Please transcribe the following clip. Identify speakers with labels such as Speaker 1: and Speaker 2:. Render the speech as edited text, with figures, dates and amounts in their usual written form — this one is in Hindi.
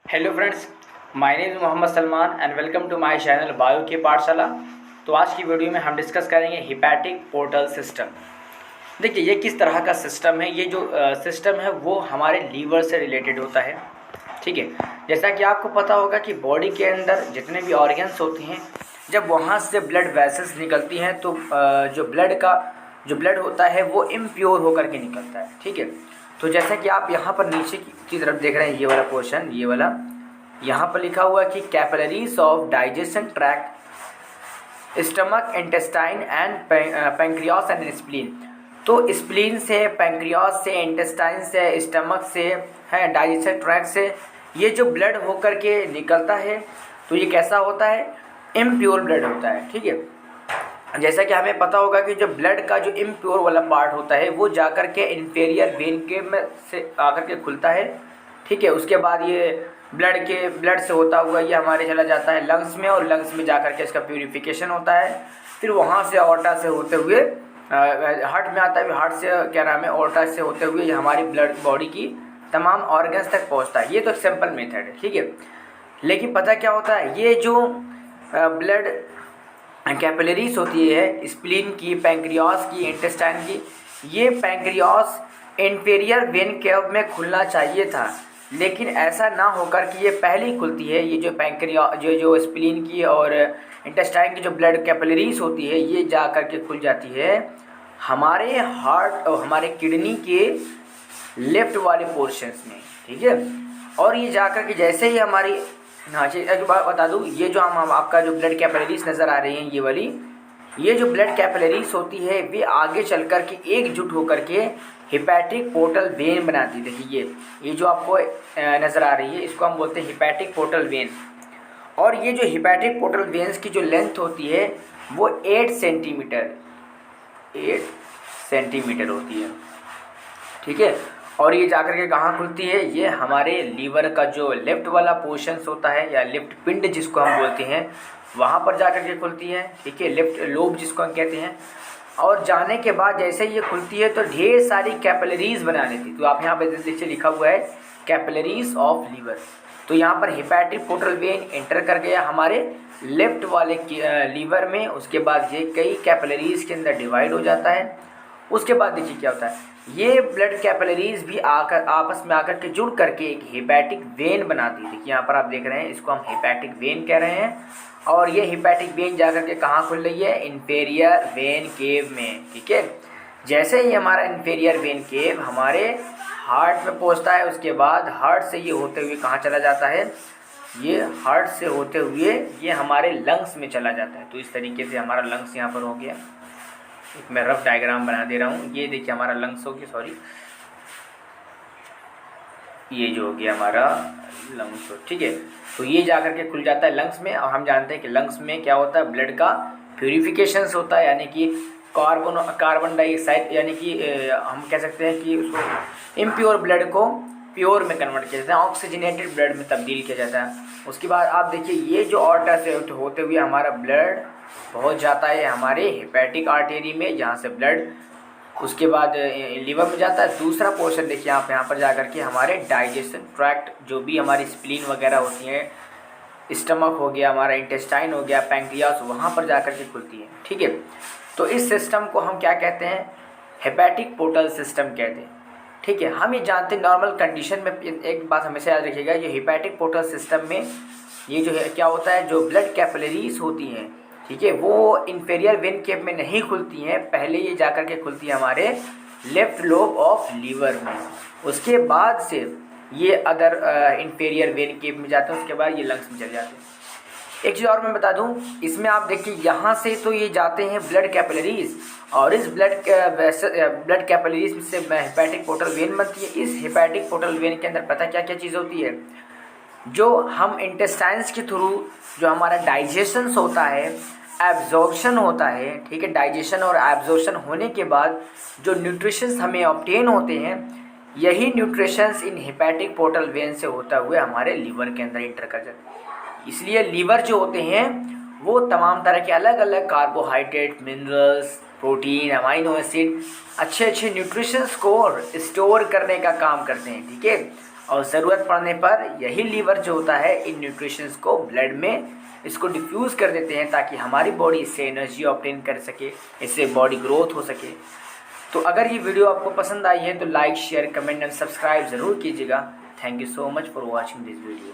Speaker 1: Hello friends, my name is Mohammad Salman and welcome to my channel bio की पाठशाला। तो आज की वीडियो में हम डिस्कस करेंगे हिपैटिक पोर्टल सिस्टम। देखिए ये किस तरह का सिस्टम है। ये जो सिस्टम है वो हमारे लीवर से रिलेटेड होता है। ठीक है, जैसा कि आपको पता होगा कि बॉडी के अंदर जितने भी ऑर्गन्स होते हैं, जब वहाँ से ब्लड वेसल्स निकलती हैं तो जो ब्लड होता है वो इम्प्योर होकर के निकलता है। ठीक है, तो जैसा कि आप यहाँ पर नीचे की तरफ देख रहे हैं, ये वाला पोर्शन, ये वाला यहाँ पर लिखा हुआ है कि capillaries of digestion tract, stomach, intestine and pancreas and spleen. तो स्प्लीन से, पैंक्रियास से, इंटेस्टाइन से, स्टमक से है, डाइजेशन ट्रैक्ट से ये जो ब्लड होकर के निकलता है तो ये कैसा होता है? इम्प्योर ब्लड होता है। ठीक है, जैसा कि हमें पता होगा कि जो ब्लड का जो इम्प्योर वाला पार्ट होता है वो जाकर के इन्फीरियर वेन के में से आकर के खुलता है। ठीक है, उसके बाद ये ब्लड से होता हुआ ये हमारे चला जाता है लंग्स में, और लंग्स में जाकर के इसका प्यूरिफिकेशन होता है। फिर वहाँ से ऑर्टा से होते हुए हार्ट में आता है, हार्ट से क्या नाम है, ऑर्टा से होते हुए ये हमारी ब्लड बॉडी की तमाम ऑर्गन्स तक पहुँचता है। ये तो एक सिंपल मेथड है। ठीक है, लेकिन पता क्या होता है, ये जो ब्लड कैपिलरीज होती है स्प्लीन की, पैंक्रियास की, इंटेस्टाइन की, ये पैंक्रियास इंफीरियर वेन केव में खुलना चाहिए था, लेकिन ऐसा ना होकर कि ये पहली खुलती है। ये जो जो स्प्लीन की और इंटेस्टाइन की जो ब्लड कैपिलरीज होती है ये जा कर के खुल जाती है हमारे हार्ट और हमारे किडनी के लेफ्ट वाले पोर्शंस में। ठीक है, और ये जाकर के जैसे ही हमारी, हाँ जी एक बात बता दूँ, ये जो हम आपका जो ब्लड कैपिलरीज नज़र आ रही हैं ये वाली, ये जो ब्लड कैपिलरीज होती है वे आगे चल कर के एकजुट होकर के हिपैटिक पोर्टल वेन बनाती है। देखिए ये जो आपको नज़र आ रही है इसको हम बोलते हैं हिपैटिक पोर्टल वेन। और ये जो हिपैटिक पोर्टल वेन्स की जो लेंथ होती है वो 8 सेंटीमीटर होती है। ठीक है, और ये जाकर के कहाँ खुलती है? ये हमारे लीवर का जो लेफ्ट वाला पोर्शंस होता है या लेफ्ट पिंड जिसको हम बोलते हैं वहाँ पर जाकर के खुलती है। ठीक है, लेफ्ट लोब जिसको हम कहते हैं। और जाने के बाद जैसे ये खुलती है तो ढेर सारी कैपिलरीज बना लेती। तो आप यहाँ पर नीचे लिखा हुआ है कैपिलरीज ऑफ लीवर। तो यहाँ पर हिपैटिक पोर्टल वेन एंटर कर गया हमारे लेफ्ट वाले लीवर में। उसके बाद ये कई कैपिलरीज के अंदर डिवाइड हो जाता है। उसके बाद देखिए क्या होता है, ये ब्लड कैपिलरीज भी आकर आपस में आकर के जुड़ करके एक हिपैटिक वेन बनाती है। देखिए यहाँ पर आप देख रहे हैं, इसको हम हिपैटिक वेन कह रहे हैं। और ये हिपैटिक वेन जाकर के कहाँ खुल रही है? इन्फीरियर वेन केव में। ठीक है, जैसे ही हमारा इन्फीरियर वेन केव हमारे हार्ट में पहुँचता है, उसके बाद हार्ट से ये होते हुए कहाँ चला जाता है? ये हार्ट से होते हुए ये हमारे लंग्स में चला जाता है। तो इस तरीके से हमारा लंग्स यहाँ पर हो गया। एक मैं रफ डायग्राम बना दे रहा हूँ। ये देखिए हमारा लंग्स हो गया, सॉरी ये जो हो गया हमारा लंग्स। ठीक है, तो ये जाकर के खुल जाता है लंग्स में। और हम जानते हैं कि लंग्स में क्या होता है? ब्लड का प्यूरिफिकेशंस होता है, यानी कि कार्बन डाइऑक्साइड, यानी कि हम कह सकते हैं कि उसको इम्प्योर ब्लड को प्योर में कन्वर्ट किया जाता है, ऑक्सीजनेटेड ब्लड में तब्दील किया जाता है। उसके बाद आप देखिए ये जो ऑर्टा से होते हुए हमारा ब्लड पहुंच जाता है हमारे हिपैटिक आर्टेरी में, जहाँ से ब्लड उसके बाद लीवर में जाता है। दूसरा पोर्शन देखिए आप यहाँ पर जाकर के हमारे डाइजेशन ट्रैक्ट, जो भी हमारी स्प्लीन वगैरह होती हैं, स्टमक हो गया, हमारा इंटेस्टाइन हो गया, पैंक्रियास, वहाँ पर जाकर के खुलती है। ठीक है, तो इस सिस्टम को हम क्या कहते हैं? हिपैटिक पोर्टल सिस्टम कहते हैं। ठीक है, हम ये जानते हैं नॉर्मल कंडीशन में, एक बात हमेशा याद रखिएगा, ये हिपैटिक पोर्टल सिस्टम में ये जो है क्या होता है, जो ब्लड कैपिलरीज होती हैं, ठीक है, वो इन्फीरियर वेन केव में नहीं खुलती हैं। पहले ये जाकर के खुलती है हमारे लेफ्ट लोब ऑफ लीवर में। उसके बाद से ये अदर इन्फीरियर वेन केव में जाते हैं, उसके बाद ये लंग्स में चले जाते हैं। एक चीज़ और मैं बता दूं, इसमें आप देखिए यहाँ से तो ये जाते हैं ब्लड कैपिलरीज, और इस ब्लड कैपिलरीज से हिपैटिक पोर्टल वेन बनती है। इस हिपैटिक पोर्टल वेन के अंदर पता क्या क्या चीज़ होती है? जो हम इंटेस्टाइन्स के थ्रू जो हमारा डाइजेशन होता है, एब्जॉर्प्शन होता है। ठीक है, डाइजेशन और एब्जॉर्प्शन होने के बाद जो न्यूट्रिशंस हमें ऑब्टेन होते हैं, यही nutritions in hepatic portal vein से होता हुए हमारे लीवर के अंदर इंटर कर जाते हैं। इसलिए लीवर जो होते हैं वो तमाम तरह के अलग अलग carbohydrate, minerals, protein, amino acid, अच्छे अच्छे न्यूट्रिशंस को स्टोर करने का काम करते हैं। ठीक है, और ज़रूरत पड़ने पर यही लीवर जो होता है इन न्यूट्रिशंस को ब्लड में इसको डिफ्यूज़ कर देते हैं ताकि हमारी बॉडी इससे एनर्जी ऑब्टेन कर सके, इससे बॉडी ग्रोथ हो सके। तो अगर ये वीडियो आपको पसंद आई है तो like, share, comment and subscribe ज़रूर कीजिएगा। Thank you so much for watching this video.